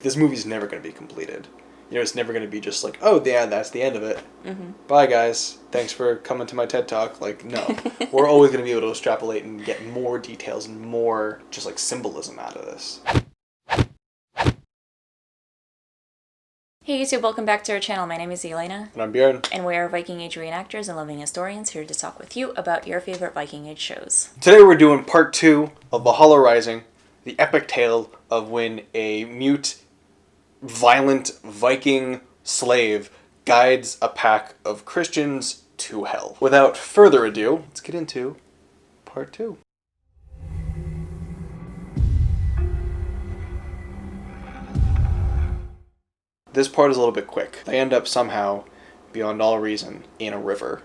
This movie's never going to be completed. You know, it's never going to be just like, oh, yeah, that's the end of it. Mm-hmm. Bye, guys. Thanks for coming to my TED Talk. Like, no. We're always going to be able to extrapolate and get more details and more just, like, symbolism out of this. Hey YouTube, welcome back to our channel. My name is Elena. And I'm Bjorn. And we are Viking Age reenactors and living historians here to talk with you about your favorite Viking Age shows. Today we're doing part 2 of Valhalla Rising, the epic tale of when a mute, violent Viking slave guides a pack of Christians to hell. Without further ado, let's get into part 2. This part is a little bit quick. They end up somehow, beyond all reason, in a river,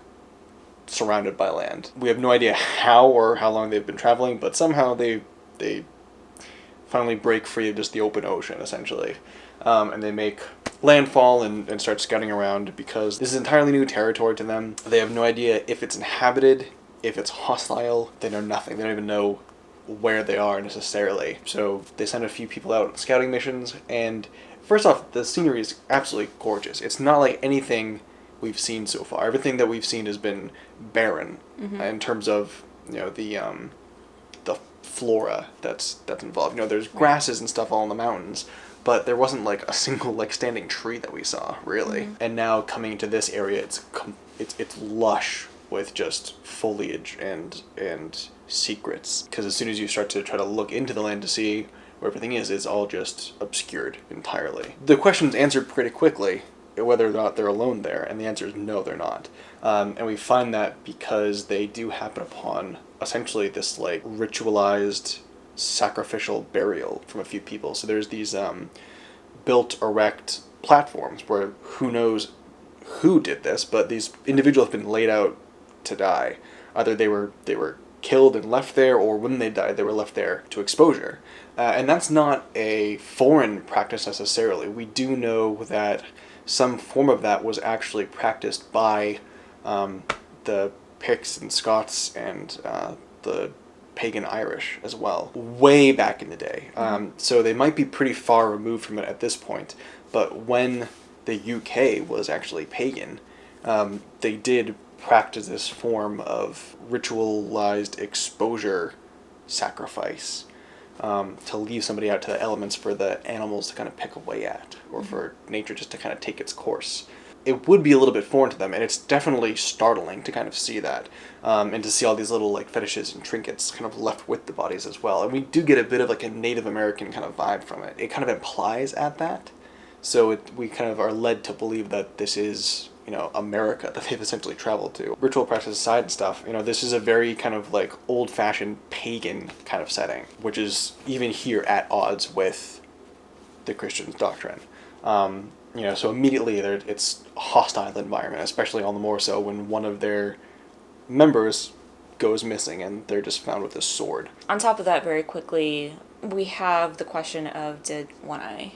surrounded by land. We have no idea how or how long they've been traveling, but somehow they finally break free of just the open ocean, essentially. And they make landfall and start scouting around because this is entirely new territory to them. They have no idea if it's inhabited, if it's hostile. They know nothing. They don't even know where they are necessarily. So they send a few people out on scouting missions, and first off, the scenery is absolutely gorgeous. It's not like anything we've seen so far. Everything that we've seen has been barren in terms of, you know, the flora that's involved. You know, there's grasses and stuff all in the mountains, but there wasn't like a single like standing tree that we saw really. And now coming to this area, it's lush with just foliage and secrets. Because as soon as you start to try to look into the land to see where everything is, it's all just obscured entirely. The question's answered pretty quickly whether or not they're alone there, and the answer is no, they're not. And we find that because they do happen upon essentially this like ritualized sacrificial burial from a few people. So there's these built erect platforms where who knows who did this, but these individuals have been laid out to die. Either they were killed and left there, or when they died, they were left there to exposure. And that's not a foreign practice necessarily. We do know that some form of that was actually practiced by the Picts and Scots and the pagan Irish as well, way back in the day. So they might be pretty far removed from it at this point, but when the UK was actually pagan, they did practice this form of ritualized exposure sacrifice to leave somebody out to the elements for the animals to kind of pick away at, or for nature just to kind of take its course. It would be a little bit foreign to them, and it's definitely startling to kind of see that, and to see all these little like fetishes and trinkets kind of left with the bodies as well. And we do get a bit of like a Native American kind of vibe from it. It kind of implies at that, so we kind of are led to believe that this is, you know, America that they've essentially traveled to. Ritual practice aside and stuff, you know, this is a very kind of like old-fashioned pagan kind of setting, which is even here at odds with the Christian's doctrine. You know, so immediately it's a hostile environment, especially all the more so when one of their members goes missing and they're just found with a sword. On top of that, very quickly, we have the question of, did One Eye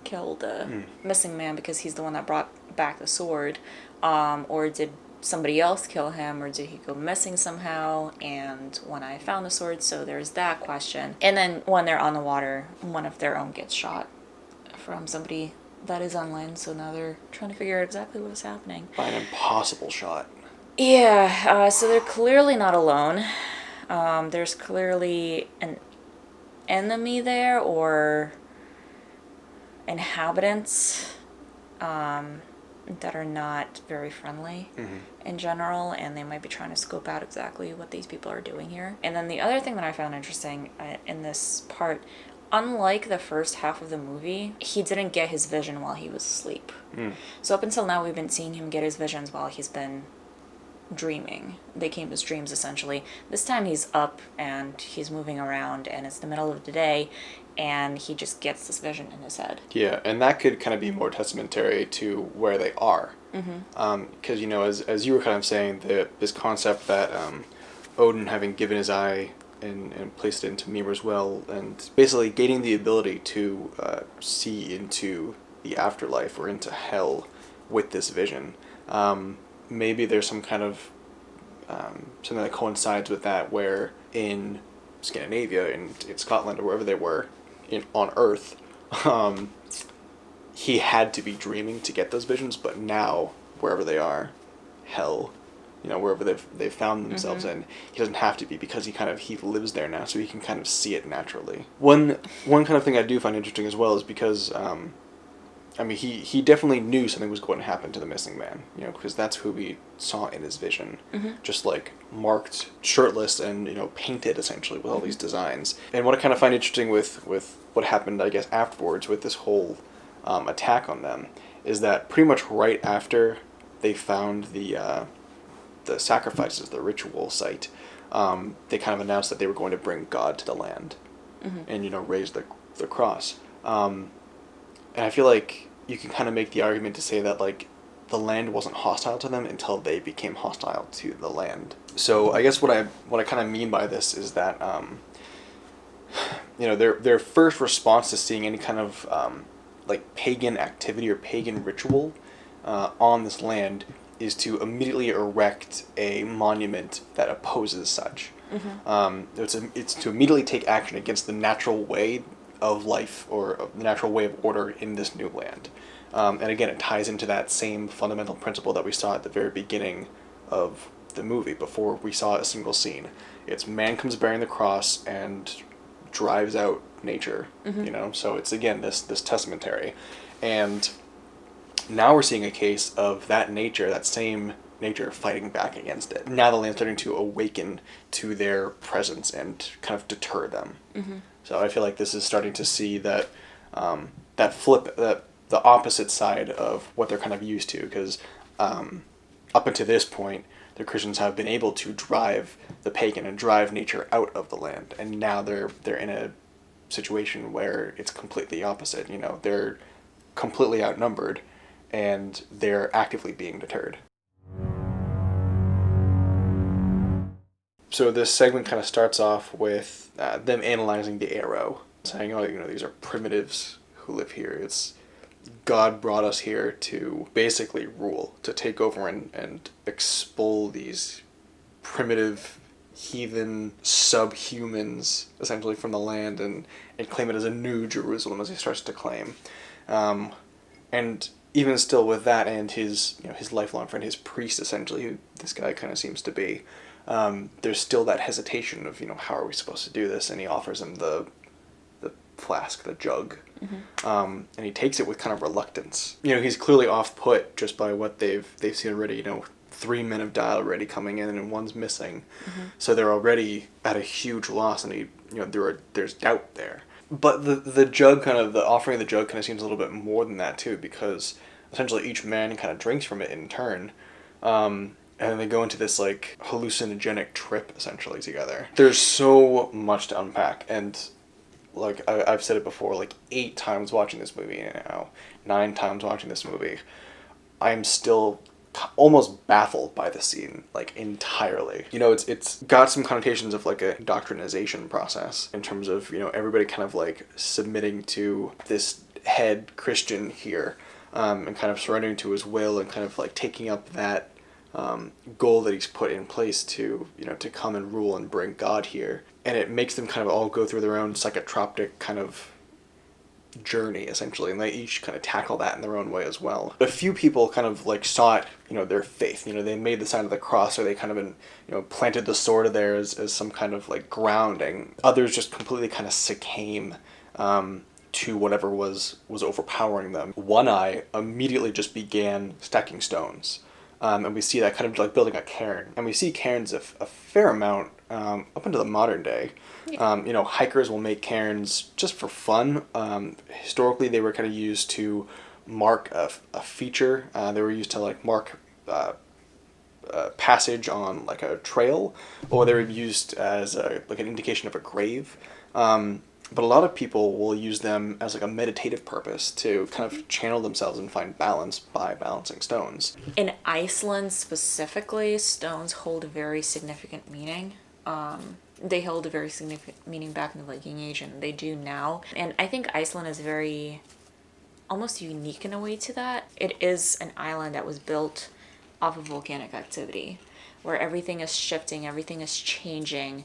kill the missing man because he's the one that brought back the sword, or did somebody else kill him, or did he go missing somehow and One Eye found the sword? So there's that question. And then when they're on the water, one of their own gets shot from somebody that is on land, so now they're trying to figure out exactly what is happening. By an impossible shot. Yeah, so they're clearly not alone. There's clearly an enemy there, or inhabitants that are not very friendly in general, and they might be trying to scope out exactly what these people are doing here. And then the other thing that I found interesting in this part, unlike the first half of the movie, he didn't get his vision while he was asleep. So up until now, we've been seeing him get his visions while he's been dreaming. They came as dreams, essentially. This time he's up and he's moving around, and it's the middle of the day, and he just gets this vision in his head. Yeah, and that could kind of be more testamentary to where they are. Because, you know, as you were kind of saying, this concept that Odin, having given his eye and placed it into Mimir's well, and basically gaining the ability to see into the afterlife or into hell with this vision. Maybe there's some kind of something that coincides with that, where in Scandinavia, in Scotland, or wherever they were on Earth, he had to be dreaming to get those visions, but now, wherever they are, hell, wherever they've found themselves in, he doesn't have to be, because he lives there now, so he can kind of see it naturally. One kind of thing I do find interesting as well is because, he definitely knew something was going to happen to the missing man, because that's who we saw in his vision, just like marked, shirtless, and painted essentially with all these designs. And what I kind of find interesting with what happened, I guess, afterwards with this whole attack on them, is that pretty much right after they found the sacrifices, the ritual site, they kind of announced that they were going to bring God to the land, and raise the cross. And I feel like you can kind of make the argument to say that like the land wasn't hostile to them until they became hostile to the land. So I guess what I kind of mean by this is that their first response to seeing any kind of like pagan activity or pagan ritual on this land is to immediately erect a monument that opposes such. It's to immediately take action against the natural way of life, or the natural way of order in this new land. And again, it ties into that same fundamental principle that we saw at the very beginning of the movie, before we saw a single scene. It's man comes bearing the cross and drives out nature, so it's, again, this testamentary. And now we're seeing a case of that same nature fighting back against it. Now the land's starting to awaken to their presence and kind of deter them. So I feel like this is starting to see that the opposite side of what they're kind of used to, because up until this point, the Christians have been able to drive the pagan and drive nature out of the land, and now they're in a situation where it's completely opposite. They're completely outnumbered, and they're actively being deterred. So this segment kind of starts off with them analyzing the arrow, saying, these are primitives who live here. It's God brought us here to basically rule, to take over and expel these primitive, heathen subhumans, essentially, from the land, and claim it as a new Jerusalem, as he starts to claim. And even still with that, and his lifelong friend, his priest, essentially, who this guy kind of seems to be, there's still that hesitation of, how are we supposed to do this? And he offers him the flask, the jug. And he takes it with kind of reluctance. He's clearly off put just by what they've seen already. 3 men of dial already coming in, and one's missing. So they're already at a huge loss, and there's doubt there. But the jug the offering of the jug kind of seems a little bit more than that too, because essentially each man kind of drinks from it in turn. And then they go into this like hallucinogenic trip essentially together. There's so much to unpack, and like I've said it before, like 8 times watching this movie now, 9 times watching this movie, I'm still almost baffled by the scene, like, entirely. It's got some connotations of like a doctrinization process, in terms of, everybody kind of like submitting to this head Christian here, and kind of surrendering to his will, and kind of like taking up that goal that he's put in place to, to come and rule and bring God here. And it makes them kind of all go through their own psychotropic kind of journey, essentially, and they each kind of tackle that in their own way as well. A few people kind of like saw it, their faith, they made the sign of the cross, or they kind of planted the sword there as some kind of like grounding. Others just completely kind of succumb to whatever was overpowering them. One Eye immediately just began stacking stones. And we see that kind of like building a cairn. And we see cairns a fair amount up into the modern day. Yeah. Hikers will make cairns just for fun. Historically, they were kind of used to mark a feature. They were used to like mark passage on like a trail, or they were used as like an indication of a grave. But a lot of people will use them as like a meditative purpose to kind of channel themselves and find balance by balancing stones. In Iceland specifically, stones hold a very significant meaning. They held a very significant meaning back in the Viking Age, and they do now. And I think Iceland is very almost unique in a way to that. It is an island that was built off of volcanic activity, where everything is shifting, everything is changing.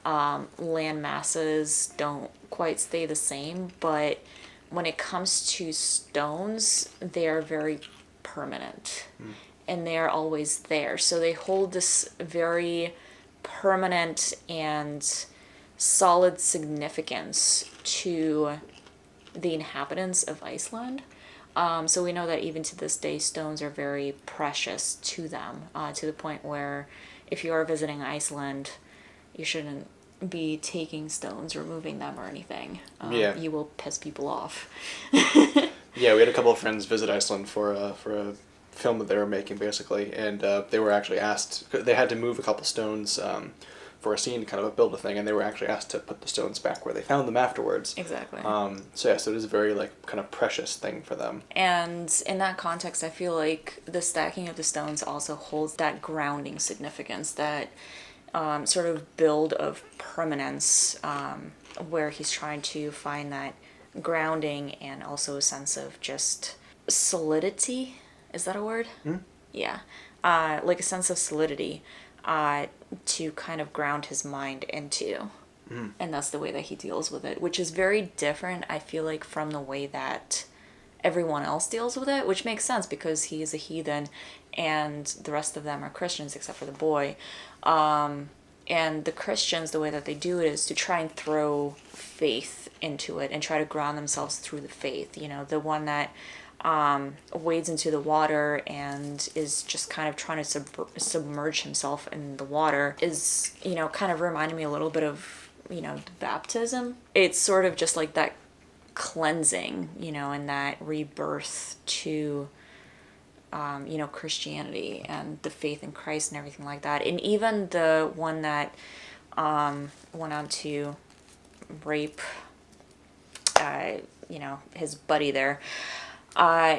Land masses don't quite stay the same, but when it comes to stones, they are very permanent. And they're always there. So they hold this very permanent and solid significance to the inhabitants of Iceland. So we know that even to this day, stones are very precious to them, to the point where if you are visiting Iceland, you shouldn't be taking stones or moving them or anything. You will piss people off. Yeah, we had a couple of friends visit Iceland for a film that they were making, basically, and they were actually asked, they had to move a couple stones for a scene, kind of a build a thing, and they were actually asked to put the stones back where they found them afterwards. Exactly. So it is a very kind of precious thing for them. And in that context, I feel like the stacking of the stones also holds that grounding significance, that sort of build of permanence, where he's trying to find that grounding and also a sense of just solidity. Is that a word? Yeah. Like a sense of solidity to kind of ground his mind into. And that's the way that he deals with it, which is very different, I feel like, from the way that everyone else deals with it, which makes sense because he is a heathen and the rest of them are Christians except for the boy. And the Christians, the way that they do it is to try and throw faith into it and try to ground themselves through the faith. You know, the one that wades into the water and is just kind of trying to submerge himself in the water is, you know, kind of reminding me a little bit of, you know, baptism. It's sort of just like that cleansing, you know, and that rebirth to, you know, Christianity and the faith in Christ and everything like that. And even the one that went on to rape, you know, his buddy there,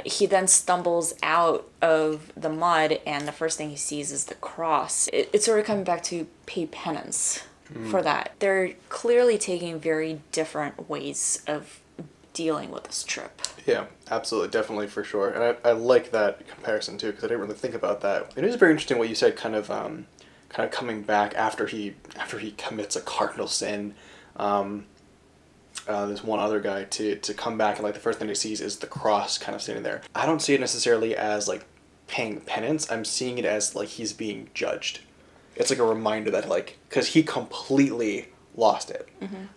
he then stumbles out of the mud and the first thing he sees is the cross. It's sort of coming back to pay penance for that. They're clearly taking very different ways of dealing with this trip. Yeah, absolutely, definitely, for sure. And I like that comparison too, because I didn't really think about that. It is very interesting what you said, kind of coming back after he commits a cardinal sin. There's one other guy to come back, and like the first thing he sees is the cross kind of sitting there. I don't see it necessarily as like paying penance. I'm seeing it as like he's being judged. It's like a reminder that, like, because he completely lost it.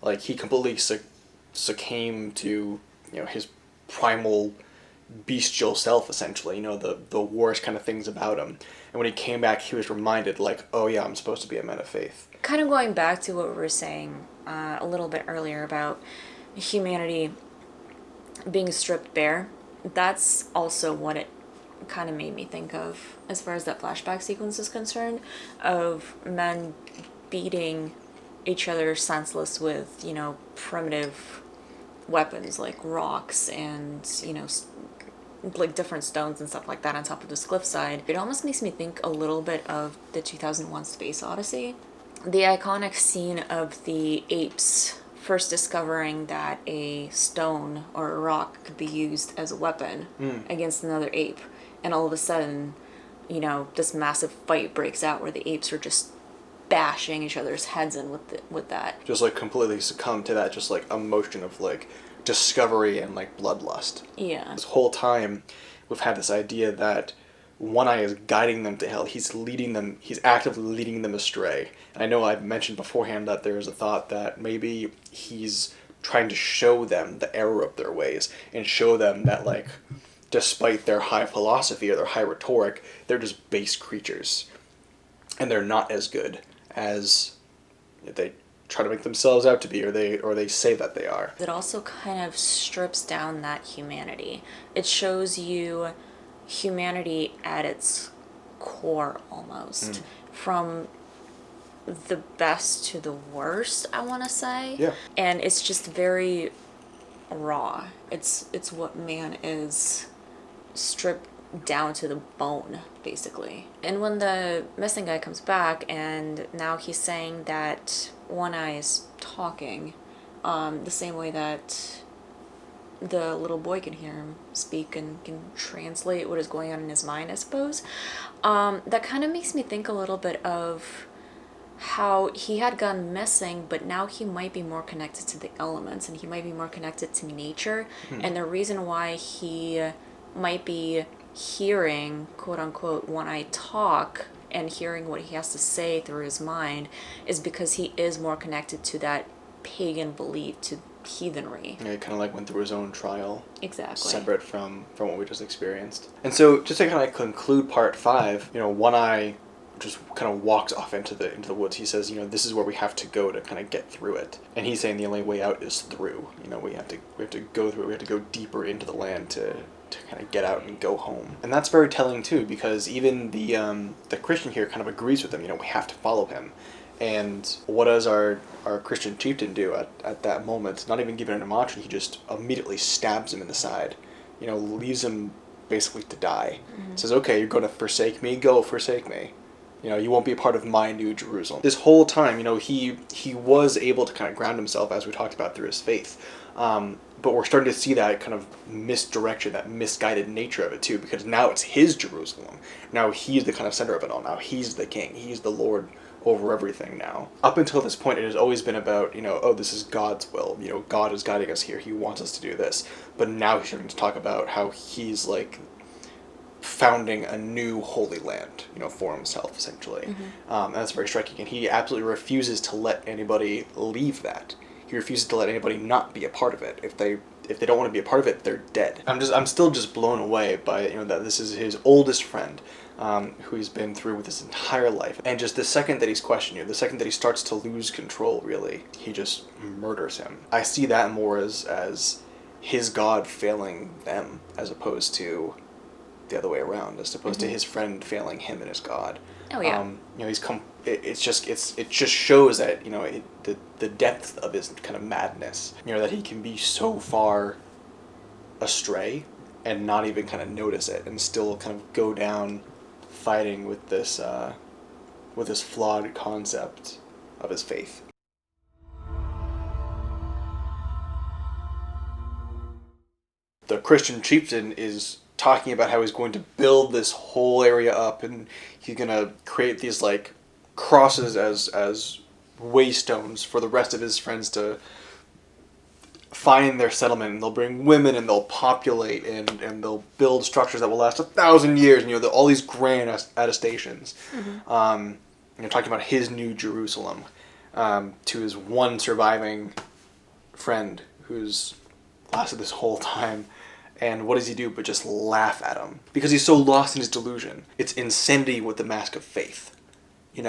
Like he completely succumbed to, you know, his primal bestial self, essentially, you know, the worst kind of things about him. And when he came back, he was reminded, like, oh yeah, I'm supposed to be a man of faith. Kind of going back to what we were saying a little bit earlier about humanity being stripped bare, that's also what it kind of made me think of as far as that flashback sequence is concerned, of men beating each other senseless with, you know, primitive weapons like rocks and, you know, like different stones and stuff like that on top of this cliffside. It almost makes me think a little bit of the 2001 Space Odyssey. The iconic scene of the apes first discovering that a stone or a rock could be used as a weapon against another ape. And all of a sudden, you know, this massive fight breaks out where the apes are just bashing each other's heads in with that. Just like completely succumb to that, just like emotion of like discovery and like bloodlust. Yeah. This whole time we've had this idea that One Eye is guiding them to hell. He's actively leading them astray. And I know I've mentioned beforehand that there's a thought that maybe he's trying to show them the error of their ways and show them that, like, despite their high philosophy or their high rhetoric, they're just base creatures. And they're not as good as they try to make themselves out to be, or they say that they are. It also kind of strips down that humanity. It shows you humanity at its core almost. From the best to the worst, I want to say. Yeah. And it's just very raw. It's what man is, stripped down to the bone, basically. And when the missing guy comes back and now he's saying that One Eye is talking the same way that the little boy can hear him speak and can translate what is going on in his mind, I suppose. That kind of makes me think a little bit of how he had gone missing, but now he might be more connected to the elements and he might be more connected to nature. And the reason why he might be hearing, quote unquote, when I talk and hearing what he has to say through his mind is because he is more connected to that pagan belief, to heathenry. Yeah, he kind of like went through his own trial. Exactly. Separate from what we just experienced. And so just to kind of conclude part 5, One Eye just kind of walks off into the woods. He says, this is where we have to go to kind of get through it. And he's saying the only way out is through. We have to go through it. We have to go deeper into the land to kind of get out and go home. And that's very telling too, because even the Christian here kind of agrees with him. We have to follow him. And what does our Christian chieftain do at that moment? Not even giving an emotion, he just immediately stabs him in the side. Leaves him basically to die. Says, okay, you're going to forsake me? Go forsake me. You won't be a part of my new Jerusalem. This whole time, he was able to kind of ground himself, as we talked about, through his faith. But we're starting to see that kind of misdirection, that misguided nature of it too, because now it's his Jerusalem. Now he's the kind of center of it all. Now he's the king. He's the Lord over everything now. Up until this point, it has always been about, this is God's will. God is guiding us here. He wants us to do this. But now he's starting to talk about how he's like founding a new holy land, for himself, essentially. And that's very striking. And he absolutely refuses to let anybody leave that. He refuses to let anybody not be a part of it. If they don't want to be a part of it, they're dead. I'm still just blown away by that this is his oldest friend, who he's been through with his entire life. And just the second that he's questioned the second that he starts to lose control, really, he just murders him. I see that more as his God failing them, as opposed to the other way around, as opposed to his friend failing him and his God. Oh yeah. He's come. It just shows that the depth of his kind of madness. That he can be so far astray and not even kind of notice it, and still kind of go down fighting with this flawed concept of his faith. The Christian chieftain is talking about how he's going to build this whole area up, and he's going to create these like crosses as waystones for the rest of his friends to find their settlement, and they'll bring women and they'll populate and they'll build structures that will last 1,000 years, and all these grand attestations. Talking about his new Jerusalem, to his one surviving friend who's lasted this whole time. And what does he do but just laugh at him? Because he's so lost in his delusion. It's insanity with the mask of faith. He's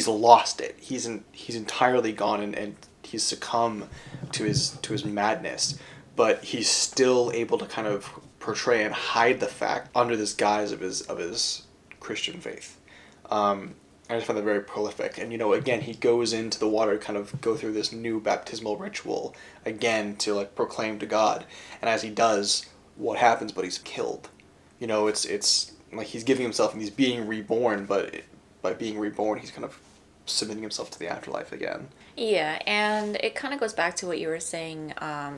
lost it. He's entirely gone and he's succumbed to his madness. But he's still able to kind of portray and hide the fact under this guise of his Christian faith. I just find that very prolific. And, again, he goes into the water to kind of go through this new baptismal ritual, again, to, like, proclaim to God. And as he does, what happens? But he's killed. It's like he's giving himself, and he's being reborn, but by being reborn, he's kind of submitting himself to the afterlife again. Yeah, and it kind of goes back to what you were saying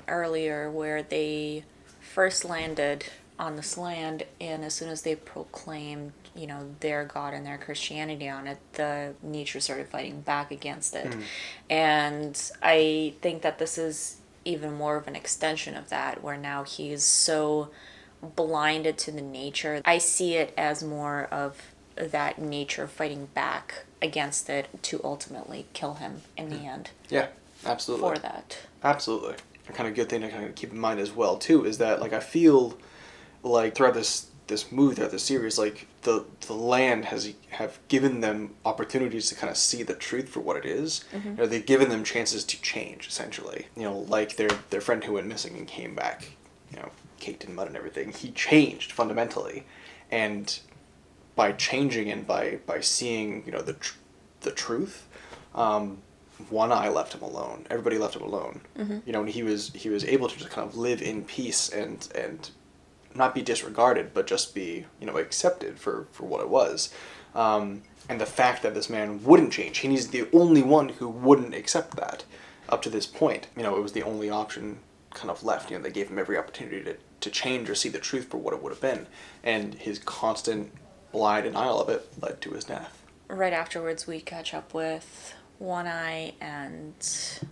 earlier, where they first landed on this land, and as soon as they proclaimed, their God and their Christianity on it, the nature started fighting back against it. And I think that this is even more of an extension of that, where now he's so blinded to the nature. I see it as more of that nature fighting back against it to ultimately kill him in the end. Yeah, absolutely. For that. Absolutely. A kind of good thing to kind of keep in mind as well, too, is that, like, I feel like throughout this movie, throughout the series, like, the land have given them opportunities to kind of see the truth for what it is. They've given them chances to change, essentially. Like their friend who went missing and came back, caked in mud and everything. He changed fundamentally, and by changing and by seeing the truth, One Eye left him alone. Everybody left him alone. And he was able to just kind of live in peace and not be disregarded, but just be, accepted for what it was. And the fact that this man wouldn't change, he's the only one who wouldn't accept that up to this point. It was the only option kind of left. They gave him every opportunity to change or see the truth for what it would have been. And his constant blind denial of it led to his death. right afterwards, we catch up with One Eye and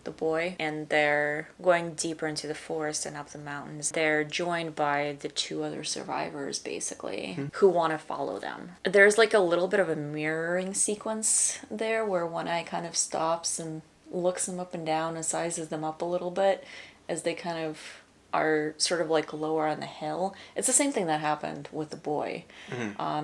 the boy, and they're going deeper into the forest and up the mountains. They're joined by the two other survivors, basically, who want to follow them. There's like a little bit of a mirroring sequence there where One Eye kind of stops and looks them up and down and sizes them up a little bit as they kind of are sort of like lower on the hill. It's the same thing that happened with the boy.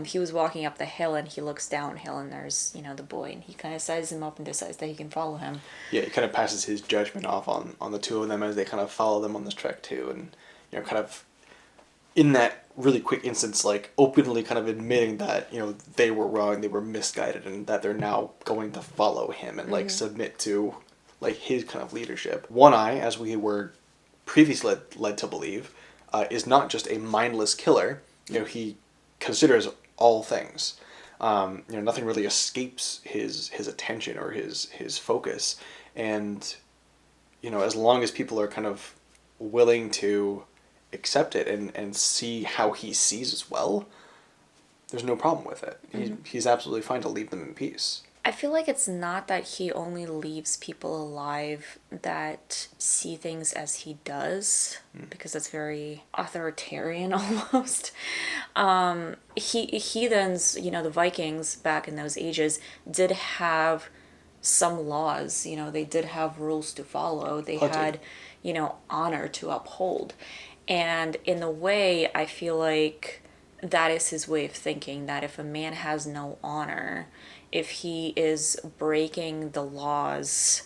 He was walking up the hill and he looks downhill and there's, the boy, and he kind of sizes him up and decides that he can follow him. Yeah, he kind of passes his judgment off on the two of them as they kind of follow them on this trek too, and kind of in that really quick instance, like openly kind of admitting that they were wrong, they were misguided, and that they're now going to follow him and like submit to like his kind of leadership. One Eye, as we were previously led to believe, is not just a mindless killer. He considers all things. Nothing really escapes his attention or his focus, and as long as people are kind of willing to accept it and see how he sees as well, there's no problem with it. He's absolutely fine to leave them in peace. I feel like it's not that he only leaves people alive that see things as he does, because that's very authoritarian almost. Heathens, the Vikings back in those ages did have some laws, they did have rules to follow. They had, honor to uphold. And in a way, I feel like that is his way of thinking, that if a man has no honor, if he is breaking the laws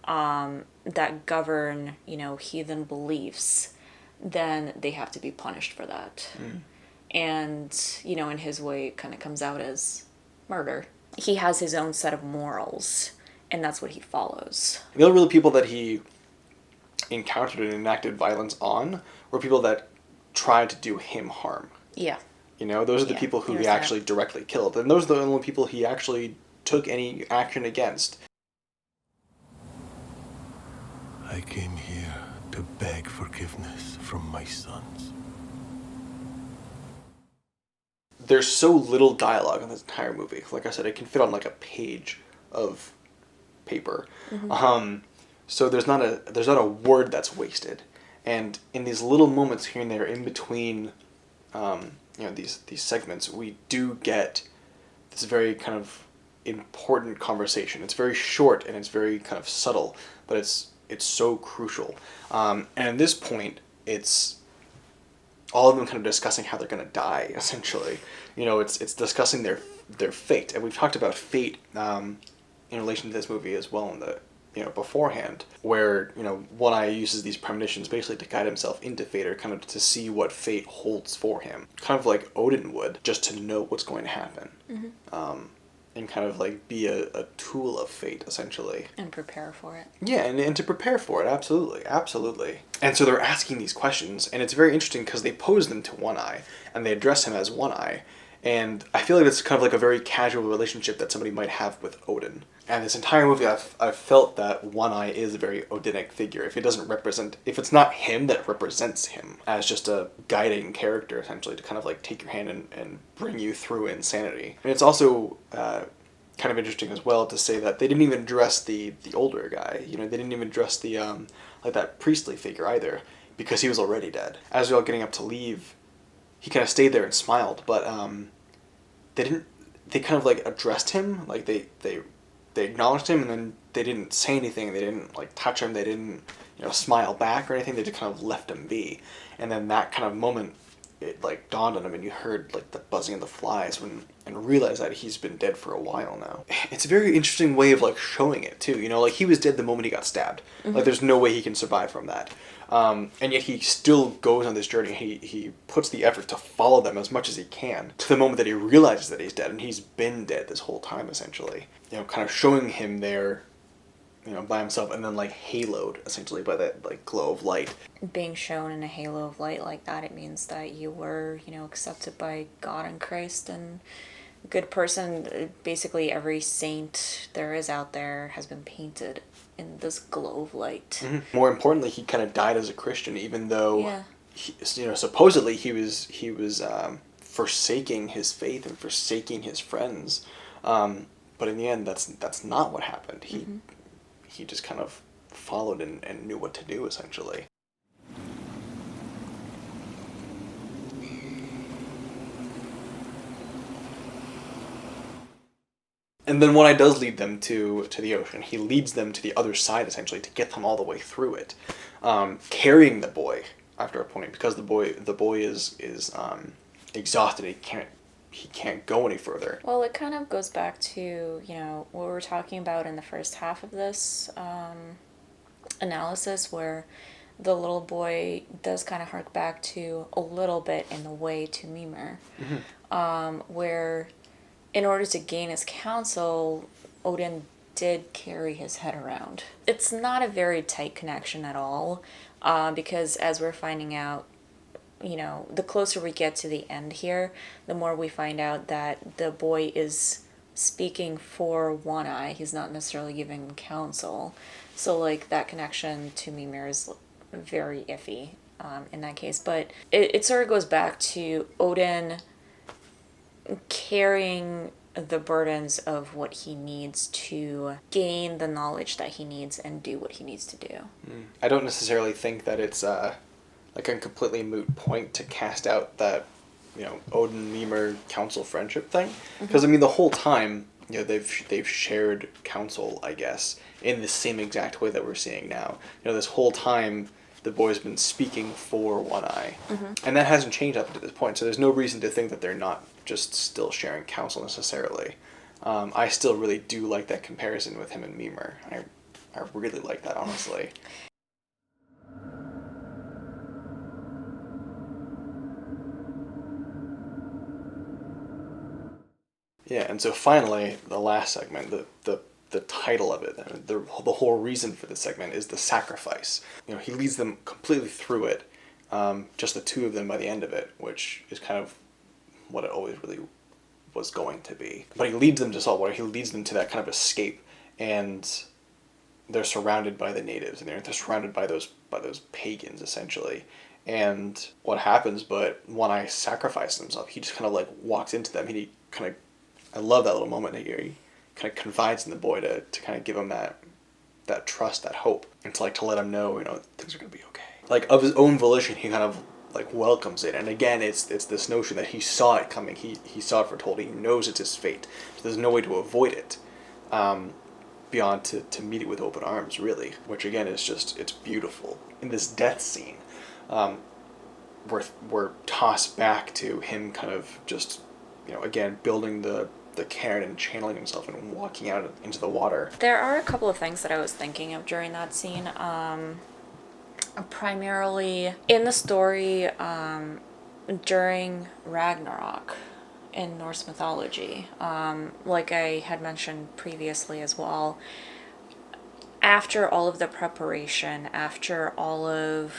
that govern, heathen beliefs, then they have to be punished for that. And, in his way, it kind of comes out as murder. He has his own set of morals, and that's what he follows. The other really people that he encountered and enacted violence on were people that tried to do him harm. Yeah. Those are the people who he actually directly killed. And those are the only people he actually took any action against. I came here to beg forgiveness from my sons. There's so little dialogue in this entire movie. Like I said, it can fit on like a page of paper. So there's not a word that's wasted. And in these little moments here and there in between these segments, we do get this very kind of important conversation. It's very short and it's very kind of subtle, but it's so crucial. And at this point, it's all of them kind of discussing how they're going to die, essentially. It's discussing their fate. And we've talked about fate in relation to this movie as well in the beforehand, where One Eye uses these premonitions basically to guide himself into fate, or kind of to see what fate holds for him, kind of like Odin would, just to know what's going to happen, and kind of like be a tool of fate, essentially, and prepare for it. Yeah, and to prepare for it, absolutely. And so they're asking these questions, and it's very interesting because they pose them to One Eye and they address him as One Eye. And I feel like it's kind of like a very casual relationship that somebody might have with Odin. And this entire movie, I've felt that One Eye is a very Odinic figure. If it's not him that represents him as just a guiding character, essentially, to kind of like take your hand and bring you through insanity. And it's also kind of interesting as well to say that they didn't even address the older guy. They didn't even address the like that priestly figure either, because he was already dead. As we were all getting up to leave, he kind of stayed there and smiled, but they kind of like addressed him, like they acknowledged him, and then they didn't say anything, they didn't like touch him, they didn't smile back or anything, they just kind of left him be. And then that kind of moment, it like dawned on him, and you heard like the buzzing of the flies and realized that he's been dead for a while now. It's a very interesting way of like showing it too, like he was dead the moment he got stabbed. Like there's no way he can survive from that. And yet he still goes on this journey. He puts the effort to follow them as much as he can to the moment that he realizes that he's dead, and he's been dead this whole time, essentially. Kind of showing him there, by himself, and then like haloed, essentially, by that like glow of light. Being shown in a halo of light like that, it means that you were, accepted by God and Christ and a good person. Basically every saint there is out there has been painted in this glow of light. More importantly, he kind of died as a Christian, even though supposedly he was forsaking his faith and forsaking his friends. But But in the end, that's not what happened. He just kind of followed and knew what to do, essentially. And then One Eye does lead them to the ocean. He leads them to the other side, essentially, to get them all the way through it, carrying the boy after a point, because the boy is exhausted. He can't go any further. Well, it kind of goes back to, what we were talking about in the first half of this analysis, where the little boy does kind of hark back to a little bit in the way to Mimir, where in order to gain his counsel, Odin did carry his head around. It's not a very tight connection at all, because as we're finding out, the closer we get to the end here, the more we find out that the boy is speaking for One Eye. He's not necessarily giving counsel. So, like, that connection to Mimir is very iffy in that case. But it sort of goes back to Odin carrying the burdens of what he needs to gain the knowledge that he needs and do what he needs to do. I don't necessarily think that it's like a completely moot point to cast out that, Odin Mimir council friendship thing, because I mean the whole time, they've shared counsel, I guess, in the same exact way that we're seeing now. This whole time the boy's been speaking for One Eye, and that hasn't changed up to this point. So there's no reason to think that they're not just still sharing counsel necessarily. I still really do like that comparison with him and Mimir. I really like that, honestly. Yeah, and so finally, the last segment, the title of it, the whole reason for this segment is the sacrifice. He leads them completely through it, just the two of them by the end of it, which is kind of what it always really was going to be. But he leads them to saltwater. He leads them to that kind of escape, and they're surrounded by the natives, and they're surrounded by those pagans, essentially. And what happens? But One Eye sacrifices himself. He just kind of like walks into them. He kind of, I love that little moment here. He kind of confides in the boy to kind of give him that trust, that hope, and to let him know, things are gonna be okay. Like, of his own volition, he kind of like welcomes it. And again, it's this notion that he saw it coming. He saw it foretold. He knows it's his fate. So there's no way to avoid it, beyond to meet it with open arms, really. Which again is just, it's beautiful. In this death scene, we're tossed back to him kind of just, again, building the cairn and channeling himself and walking out into the water. There are a couple of things that I was thinking of during that scene. Primarily in the story, during Ragnarok in Norse mythology, like I had mentioned previously as well, after all of the preparation, after all of,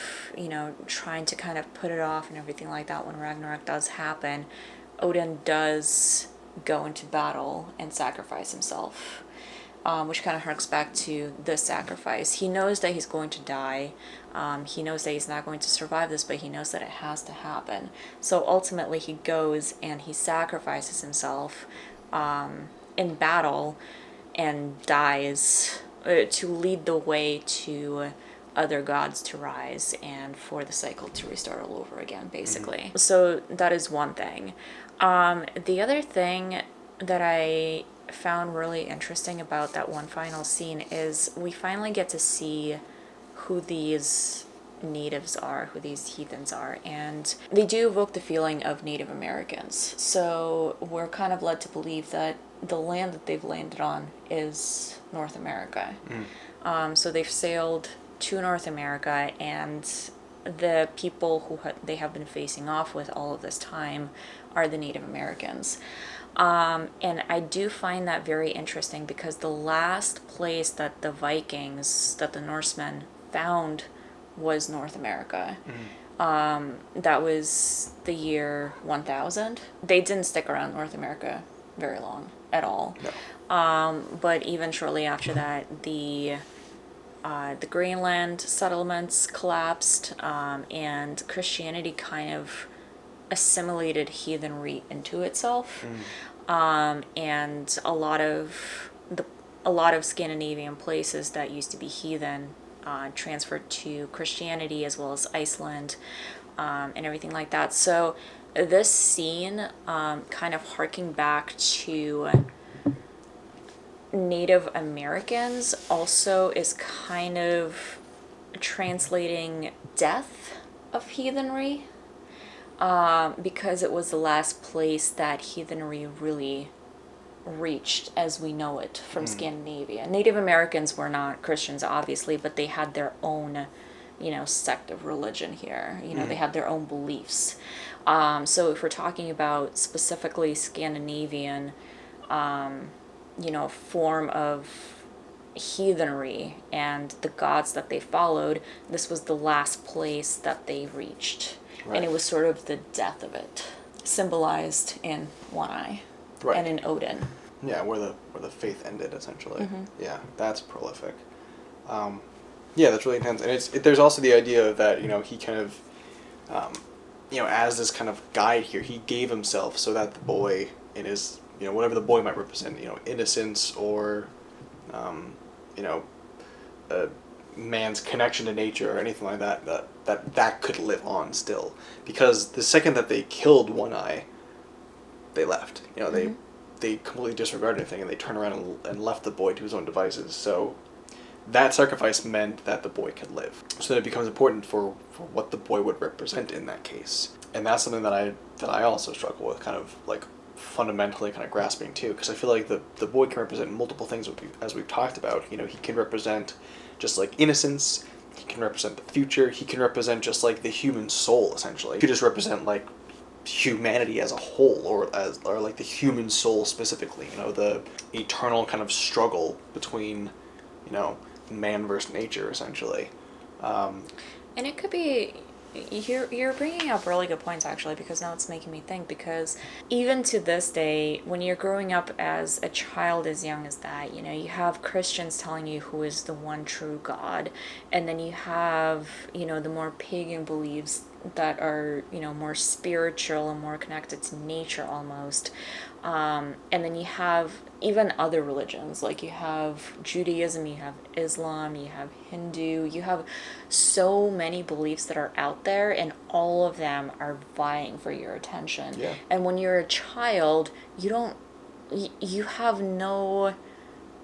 trying to kind of put it off and everything like that, when Ragnarok does happen, Odin does go into battle and sacrifice himself, which kind of harks back to the sacrifice. He knows that he's going to die. He knows that he's not going to survive this, but he knows that it has to happen. So ultimately he goes and he sacrifices himself in battle and dies to lead the way to other gods to rise and for the cycle to restart all over again, basically. So that is one thing. The other thing that I found really interesting about that one final scene is we finally get to see who these natives are, who these heathens are, and they do evoke the feeling of Native Americans. So we're kind of led to believe that the land that they've landed on is North America. So they've sailed to North America, and the people who they have been facing off with all of this time are the Native Americans. And I do find that very interesting because the last place that the Vikings, that the Norsemen found, was North America. That was the year 1000. They didn't stick around North America very long at all. No. But even shortly after that, the Greenland settlements collapsed, and Christianity kind of assimilated heathenry into itself. and a lot of Scandinavian places that used to be heathen transferred to Christianity, as well as Iceland, and everything like that. So this scene, kind of harking back to Native Americans, also is kind of translating death of heathenry, because it was the last place that heathenry really reached as we know it from Scandinavia. Native Americans were not Christians, obviously, but they had their own, sect of religion here. They had their own beliefs. So if we're talking about specifically Scandinavian, form of heathenry and the gods that they followed, this was the last place that they reached. Right. And it was sort of the death of it, symbolized in one eye. Right. And in Odin. Yeah, where the faith ended, essentially. Yeah, that's prolific. Yeah, that's really intense. And there's also the idea that, he kind of, as this kind of guide here, he gave himself so that the boy in his, whatever the boy might represent, innocence or, a man's connection to nature or anything like that could live on still. Because the second that they killed One Eye, they left. They completely disregarded anything, and they turned around and left the boy to his own devices. So that sacrifice meant that the boy could live. So then it becomes important for what the boy would represent in that case. And that's something that I also struggle with, kind of like fundamentally kind of grasping too, because I feel like the boy can represent multiple things, as we've talked about. He can represent just like innocence, he can represent the future, he can represent just like the human soul, essentially. He could just represent like humanity as a whole, or like the human soul specifically, the eternal kind of struggle between man versus nature, essentially. And it could be, you're bringing up really good points, actually, because now it's making me think, because even to this day, when you're growing up as a child as young as that, you have Christians telling you who is the one true God, and then you have, the more pagan beliefs that are, more spiritual and more connected to nature almost. And then you have even other religions, like you have Judaism, you have Islam, you have Hindu, you have so many beliefs that are out there, and all of them are vying for your attention. Yeah. And when you're a child, you have no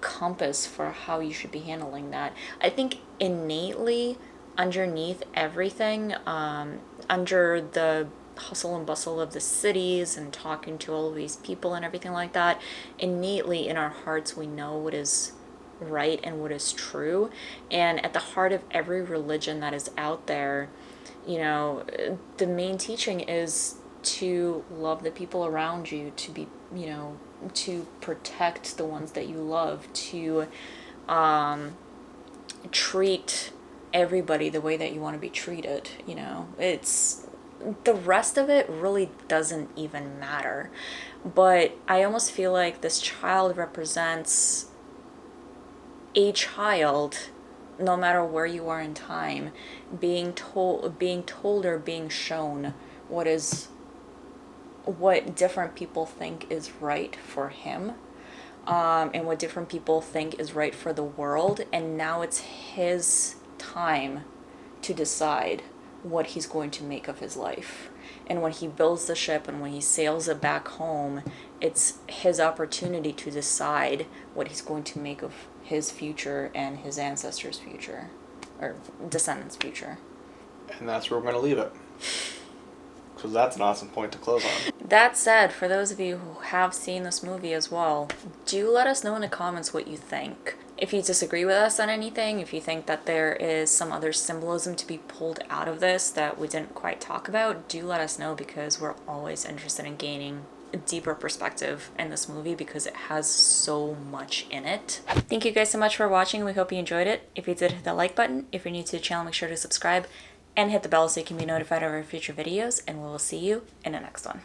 compass for how you should be handling that. I think innately, underneath everything, under the hustle and bustle of the cities and talking to all of these people and everything like that, innately in our hearts we know what is right and what is true. And at the heart of every religion that is out there, the main teaching is to love the people around you, to be, to protect the ones that you love, to treat everybody the way that you want to be treated. It's the rest of it really doesn't even matter. But I almost feel like this child represents a child, no matter where you are in time, being told or being shown what different people think is right for him, and what different people think is right for the world. And now it's his time to decide what he's going to make of his life. And when he builds the ship and when he sails it back home, it's his opportunity to decide what he's going to make of his future and his ancestors' future, or descendants' future. And that's where we're going to leave it. So that's an awesome point to close on. That said, for those of you who have seen this movie as well, do let us know in the comments what you think. If you disagree with us on anything, if you think that there is some other symbolism to be pulled out of this that we didn't quite talk about, do let us know, because we're always interested in gaining a deeper perspective in this movie, because it has so much in it. Thank you guys so much for watching. We hope you enjoyed it. If you did, hit the like button. If you're new to the channel, make sure to subscribe and hit the bell so you can be notified of our future videos, and we will see you in the next one.